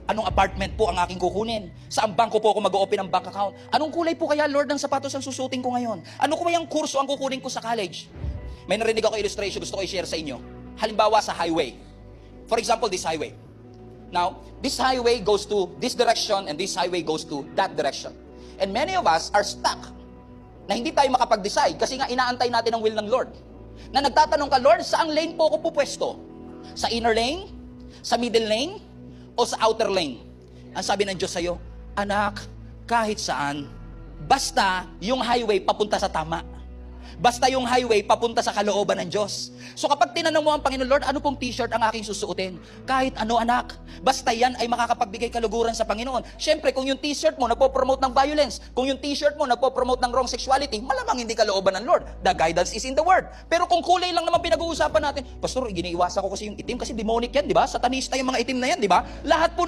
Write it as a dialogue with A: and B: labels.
A: Anong apartment po ang aking kukunin? Saan bangko po ako mag-open ng bank account? Anong kulay po kaya, Lord, ng sapatos ang susutin ko ngayon? Ano ko yung kurso ang kukunin ko sa college? May narinig ako illustration, gusto ko i-share sa inyo. Halimbawa sa highway. For example, this highway. Now, this highway goes to this direction and this highway goes to that direction. And many of us are stuck na hindi tayo makapag-decide kasi nga inaantay natin ang will ng Lord. Na nagtatanong ka, Lord, saang lane po ako pupwesto? Sa inner lane? Sa middle lane? O sa outer lane? Ang sabi ng Diyos sa'yo, anak, kahit saan, basta yung highway papunta sa tama. Basta yung highway papunta sa kalooban ng Diyos. So kapag tinanong mo ang Panginoon, Lord, ano pong t-shirt ang aking susuotin? Kahit ano, anak, basta yan ay makakapagbigay kaluguran sa Panginoon. Siyempre, kung yung t-shirt mo nagpo-promote ng violence, kung yung t-shirt mo nagpo-promote ng wrong sexuality, malamang hindi kalooban ng Lord. The guidance is in the Word. Pero kung kulay lang naman pinag-uusapan natin, Pastor, giniiwasan ko kasi yung itim kasi demonic yan, di ba? Satanista yung mga itim na yan, di ba? Lahat po ng